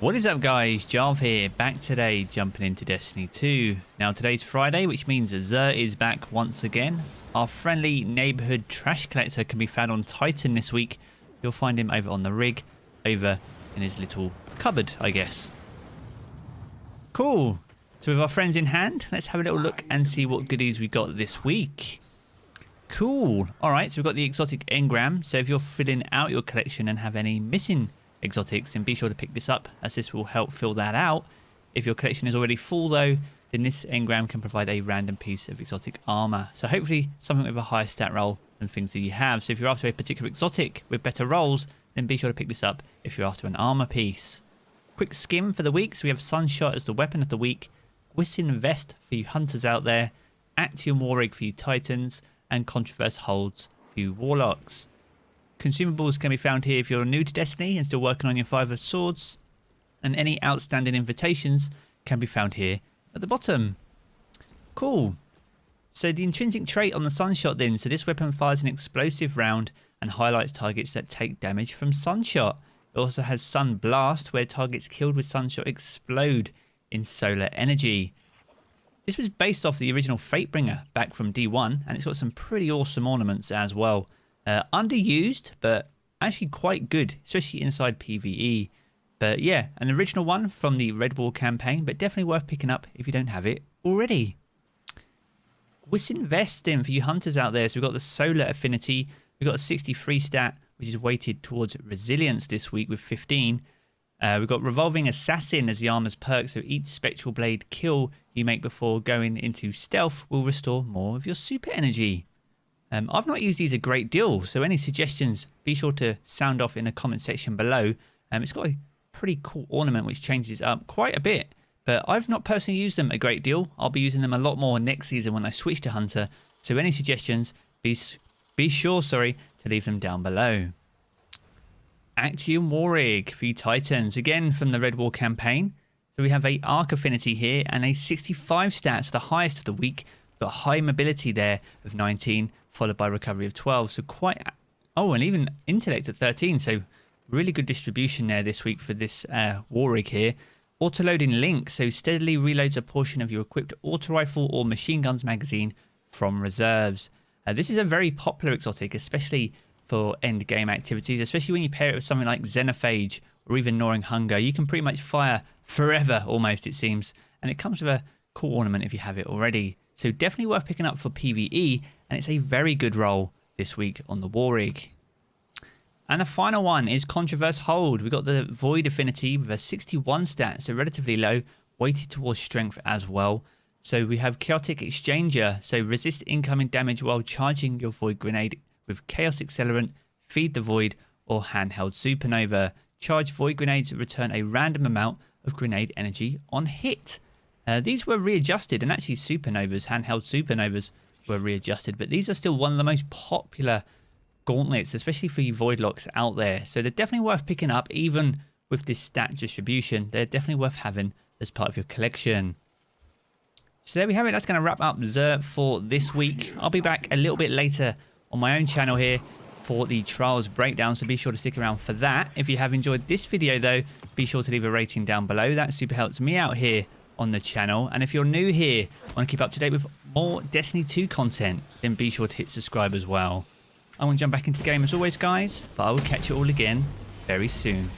What is up guys, Jarv here, back today jumping into Destiny 2. Now today's Friday, which means Xur is back once again. Our friendly neighborhood trash collector can be found on Titan this week. You'll find him over on the rig, over in his little cupboard, I guess. Cool. So with our friends in hand, let's have a little look and see what goodies we got this week. Cool. Alright, so we've got the exotic Engram. So if you're filling out your collection and have any missing exotics, then be sure to pick this up, as this will help fill that out. If your collection is already full though, then this Engram can provide a random piece of exotic armor. So hopefully something with a higher stat roll than things that you have. So if you're after a particular exotic with better rolls, then be sure to pick this up if you're after an armor piece. Quick skim for the week. So we have Sunshot as the weapon of the week, Whissin Vest for you hunters out there, Actium Warrig for you titans, and Controverse Holds for you warlocks. Consumables can be found here if you're new to Destiny and still working on your 5 of Swords. And any outstanding invitations can be found here at the bottom. Cool. So the intrinsic trait on the Sunshot then. So this weapon fires an explosive round and highlights targets that take damage from Sunshot. It also has Sun Blast, where targets killed with Sunshot explode in solar energy. This was based off the original Fatebringer back from D1, and it's got some pretty awesome ornaments as well. Underused, but actually quite good, especially inside PvE. But yeah, an original one from the Red Wall campaign, but definitely worth picking up if you don't have it already. Whissin Vest in for you hunters out there. So we've got the Solar Affinity. We've got a 63 stat, which is weighted towards Resilience this week with 15. We've got Revolving Assassin as the armor's perk. So each Spectral Blade kill you make before going into stealth will restore more of your super energy. I've not used these a great deal, so any suggestions, be sure to sound off in the comment section below. It's got a pretty cool ornament which changes up quite a bit, but I've not personally used them a great deal. I'll be using them a lot more next season when I switch to Hunter, so any suggestions, be sure to leave them down below. Actium Warrig for you Titans, again from the Red Wall campaign. So we have a Arc Affinity here and a 65 stats, the highest of the week. We've got high mobility there of 19, followed by recovery of 12. So quite... Oh, and even intellect at 13. So really good distribution there this week for this Warrig here. Auto-loading link. So steadily reloads a portion of your equipped auto rifle or machine guns magazine from reserves. This is a very popular exotic, especially for end game activities, especially when you pair it with something like Xenophage or even Gnawing Hunger. You can pretty much fire forever almost, it seems. And it comes with a cool ornament if you have it already. So definitely worth picking up for PvE, and it's a very good roll this week on the Warrig. And the final one is Controverse Hold. We've got the Void Affinity with a 61 stat, so relatively low, weighted towards strength as well. So we have Chaotic Exchanger, so resist incoming damage while charging your Void Grenade with Chaos Accelerant, Feed the Void, or Handheld Supernova. Charge Void Grenades return a random amount of grenade energy on hit. These were readjusted, and actually Supernovas, Handheld Supernovas, were readjusted, but these are still one of the most popular gauntlets, especially for you Voidlocks out there. So they're definitely worth picking up, even with this stat distribution. They're definitely worth having as part of your collection. So there we have it. That's going to wrap up Xur for this week. I'll be back a little bit later on my own channel here for the Trials breakdown, so be sure to stick around for that. If you have enjoyed this video though, be sure to leave a rating down below. That super helps me out here on the channel. And if you're new here, want to keep up to date with more Destiny 2 content, then be sure to hit subscribe as well. I want to jump back into the game as always, guys, but I will catch you all again very soon.